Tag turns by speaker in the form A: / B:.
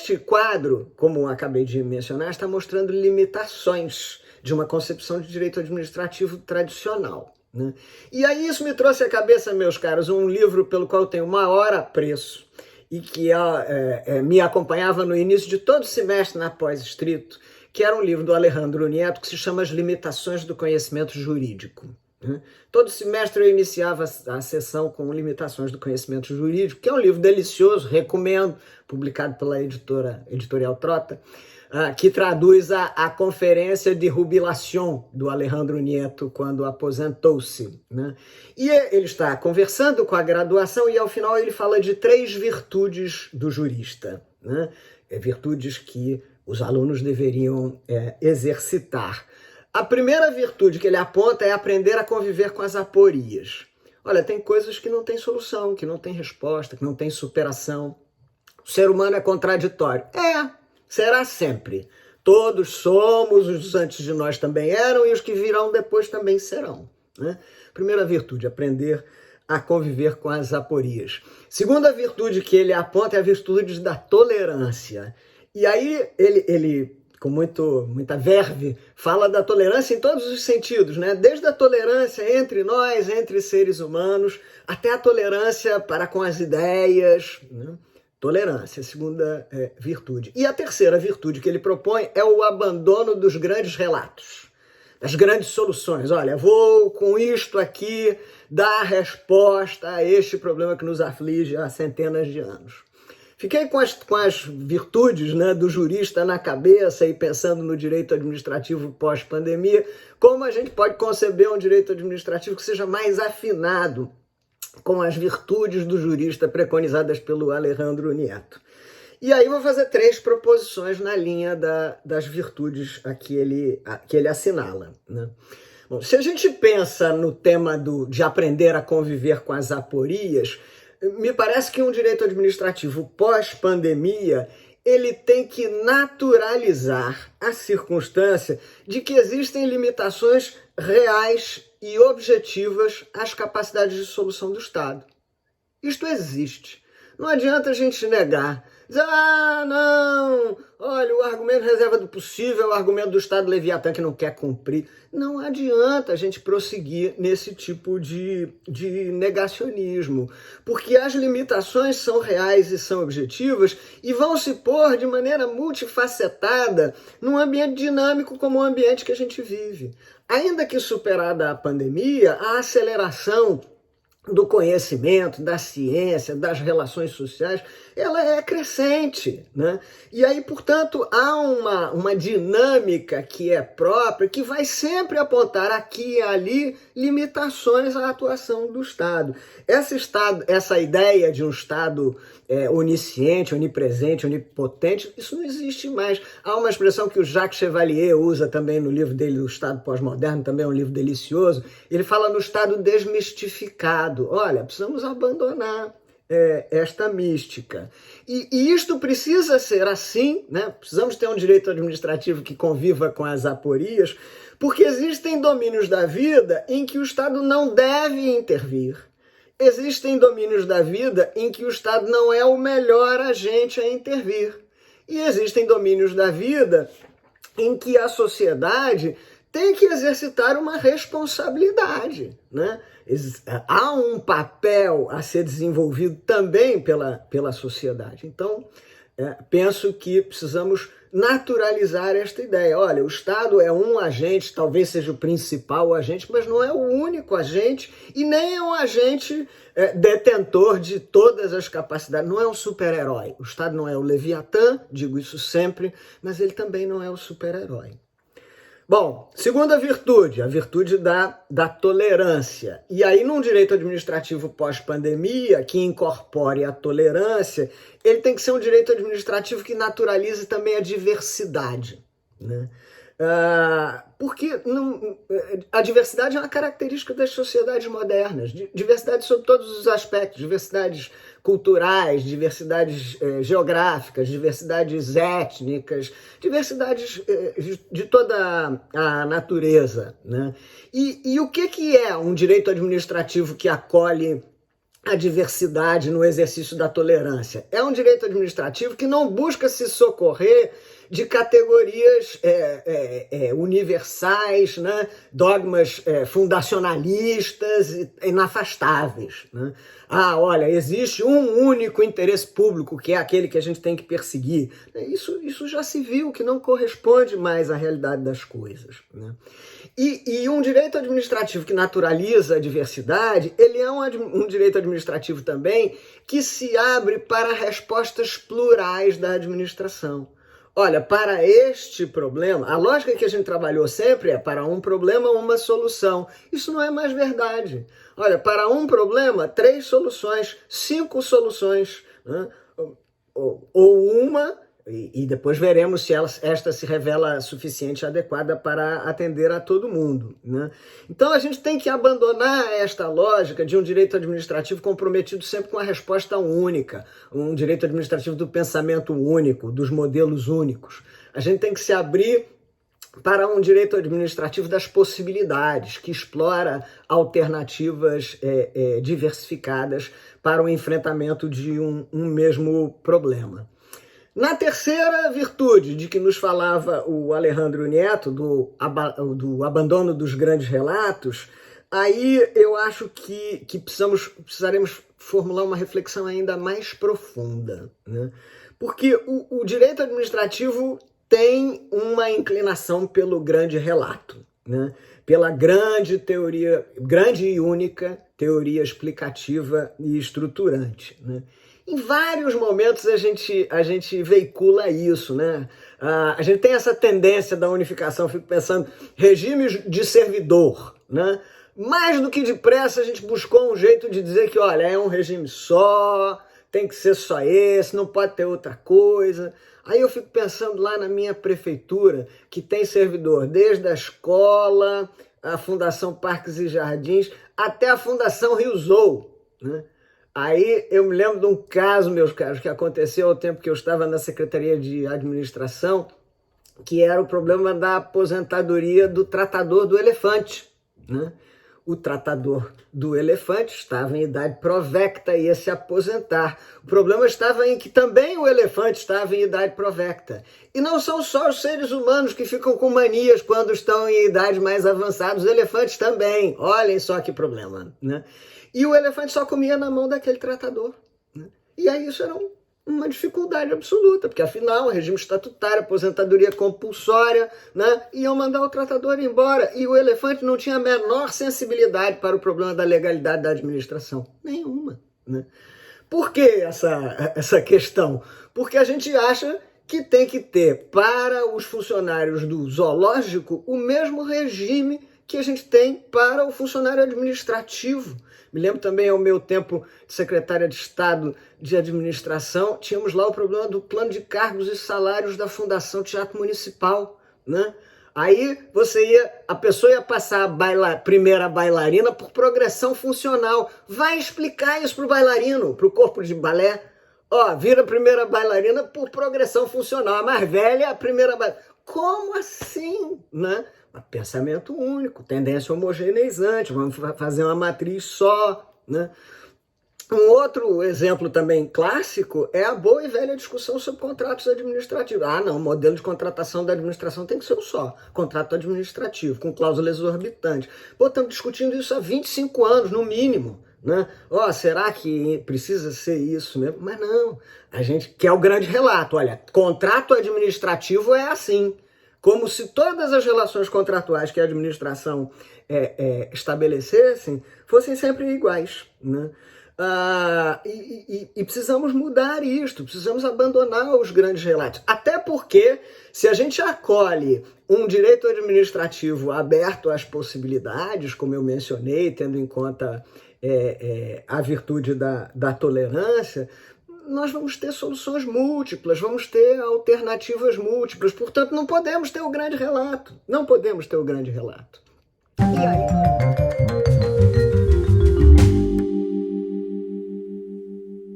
A: este quadro, como acabei de mencionar, está mostrando limitações de uma concepção de direito administrativo tradicional, né? E aí isso me trouxe à cabeça, meus caros, um livro pelo qual eu tenho maior apreço e que me acompanhava no início de todo semestre na pós-escrito, que era um livro do Alejandro Nieto, que se chama As Limitações do Conhecimento Jurídico. Todo semestre eu iniciava a sessão com Limitações do Conhecimento Jurídico, que é um livro delicioso, recomendo, publicado pela Editorial Trota, que traduz a Conferência de Jubilação do Alejandro Nieto quando aposentou-se, né? E ele está conversando com a graduação e ao final ele fala de 3 virtudes do jurista, né? Virtudes que os alunos deveriam exercitar. A primeira virtude que ele aponta é aprender a conviver com as aporias. Olha, tem coisas que não têm solução, que não têm resposta, que não têm superação. O ser humano é contraditório. Será sempre. Todos somos, os antes de nós também eram e os que virão depois também serão, né? Primeira virtude, aprender a conviver com as aporias. Segunda virtude que ele aponta é a virtude da tolerância. E aí ele com muita verve, fala da tolerância em todos os sentidos, né? Desde a tolerância entre nós, entre seres humanos, até a tolerância para com as ideias, né? Tolerância, segunda virtude. E a terceira virtude que ele propõe é o abandono dos grandes relatos, das grandes soluções. Olha, vou com isto aqui dar resposta a este problema que nos aflige há centenas de anos. Fiquei com as virtudes, né, do jurista na cabeça e pensando no direito administrativo pós-pandemia, como a gente pode conceber um direito administrativo que seja mais afinado com as virtudes do jurista preconizadas pelo Alejandro Nieto. E aí vou fazer 3 proposições na linha das virtudes que ele assinala, né? Bom, se a gente pensa no tema de aprender a conviver com as aporias, me parece que um direito administrativo pós-pandemia ele tem que naturalizar a circunstância de que existem limitações reais e objetivas às capacidades de solução do Estado. Isto existe. Não adianta a gente negar. Dizer, não, olha, o argumento reserva do possível é o argumento do Estado Leviatã que não quer cumprir. Não adianta a gente prosseguir nesse tipo de negacionismo, porque as limitações são reais e são objetivas e vão se pôr de maneira multifacetada num ambiente dinâmico como o ambiente que a gente vive. Ainda que superada a pandemia, a aceleração do conhecimento, da ciência, das relações sociais, ela é crescente, né? E aí, portanto, há uma dinâmica que é própria, que vai sempre apontar aqui e ali limitações à atuação do Estado. Essa ideia de um Estado onisciente, onipresente, onipotente, isso não existe mais. Há uma expressão que o Jacques Chevalier usa também no livro dele, O Estado Pós-Moderno, também é um livro delicioso. Ele fala no Estado desmistificado. Olha, precisamos abandonar esta mística. E isto precisa ser assim, né? Precisamos ter um direito administrativo que conviva com as aporias, porque existem domínios da vida em que o Estado não deve intervir. Existem domínios da vida em que o Estado não é o melhor agente a intervir. E existem domínios da vida em que a sociedade tem que exercitar uma responsabilidade, né? Há um papel a ser desenvolvido também pela sociedade. Então, penso que precisamos naturalizar esta ideia. Olha, o Estado é um agente, talvez seja o principal agente, mas não é o único agente e nem é um agente detentor de todas as capacidades. Não é um super-herói. O Estado não é o Leviatã, digo isso sempre, mas ele também não é o super-herói. Bom, segunda virtude, a virtude da tolerância. E aí, num direito administrativo pós-pandemia, que incorpore a tolerância, ele tem que ser um direito administrativo que naturalize também a diversidade, né? Porque a diversidade é uma característica das sociedades modernas, diversidade sob todos os aspectos, diversidades culturais, diversidades geográficas, diversidades étnicas, diversidades de toda a natureza, né? E o que é um direito administrativo que acolhe a diversidade no exercício da tolerância. É um direito administrativo que não busca se socorrer de categorias universais, né? Dogmas fundacionalistas e inafastáveis. Né? Olha, existe um único interesse público, que é aquele que a gente tem que perseguir. Isso já se viu, que não corresponde mais à realidade das coisas. Né? E um direito administrativo que naturaliza a diversidade, ele é um direito administrativo também que se abre para respostas plurais da administração. Olha, para este problema, a lógica que a gente trabalhou sempre é para um problema, uma solução. Isso não é mais verdade. Olha, para um problema, 3 soluções, 5 soluções, né? ou uma, e depois veremos se esta se revela suficiente e adequada para atender a todo mundo. Né? Então a gente tem que abandonar esta lógica de um direito administrativo comprometido sempre com a resposta única, um direito administrativo do pensamento único, dos modelos únicos. A gente tem que se abrir para um direito administrativo das possibilidades, que explora alternativas diversificadas para o enfrentamento de um mesmo problema. Na terceira virtude de que nos falava o Alejandro Nieto, do abandono dos grandes relatos, aí eu acho que precisaremos formular uma reflexão ainda mais profunda. Né? Porque o direito administrativo tem uma inclinação pelo grande relato, né? Pela grande teoria, grande e única teoria explicativa e estruturante. Né? Em vários momentos a gente veicula isso, né? A gente tem essa tendência da unificação, fico pensando, regimes de servidor, né? Mais do que depressa a gente buscou um jeito de dizer que, olha, é um regime só, tem que ser só esse, não pode ter outra coisa. Aí eu fico pensando lá na minha prefeitura, que tem servidor desde a escola, a Fundação Parques e Jardins, até a Fundação Rio Zou, né? Aí eu me lembro de um caso, meus caros, que aconteceu ao tempo que eu estava na Secretaria de Administração, que era o problema da aposentadoria do tratador do elefante. Né? O tratador do elefante estava em idade provecta e ia se aposentar. O problema estava em que também o elefante estava em idade provecta. E não são só os seres humanos que ficam com manias quando estão em idades mais avançadas, os elefantes também. Olhem só que problema, né? E o elefante só comia na mão daquele tratador. Né? E aí isso era uma dificuldade absoluta, porque afinal, regime estatutário, aposentadoria compulsória, né? Iam mandar o tratador embora. E o elefante não tinha a menor sensibilidade para o problema da legalidade da administração. Nenhuma. Né? Por que essa questão? Porque a gente acha que tem que ter para os funcionários do zoológico o mesmo regime que a gente tem para o funcionário administrativo. Me lembro também, ao meu tempo de secretária de Estado de Administração, tínhamos lá o problema do plano de cargos e salários da Fundação Teatro Municipal, né? Aí a pessoa ia passar a primeira bailarina por progressão funcional. Vai explicar isso para o bailarino, para o corpo de balé. Vira a primeira bailarina por progressão funcional. A mais velha é a primeira bailarina. Como assim, né? Pensamento único, tendência homogeneizante, vamos fazer uma matriz só, né? Um outro exemplo também clássico é a boa e velha discussão sobre contratos administrativos. Não, o modelo de contratação da administração tem que ser um só, contrato administrativo, com cláusulas exorbitantes. Estamos discutindo isso há 25 anos, no mínimo. Né? Será que precisa ser isso mesmo? Mas não, a gente quer o grande relato. Olha, contrato administrativo é assim. Como se todas as relações contratuais que a administração estabelecessem fossem sempre iguais. Né? E precisamos mudar isto, precisamos abandonar os grandes relatos. Até porque, se a gente acolhe um direito administrativo aberto às possibilidades, como eu mencionei, tendo em conta a virtude da tolerância, nós vamos ter soluções múltiplas, vamos ter alternativas múltiplas. Portanto, não podemos ter o grande relato. Não podemos ter o grande relato. E aí...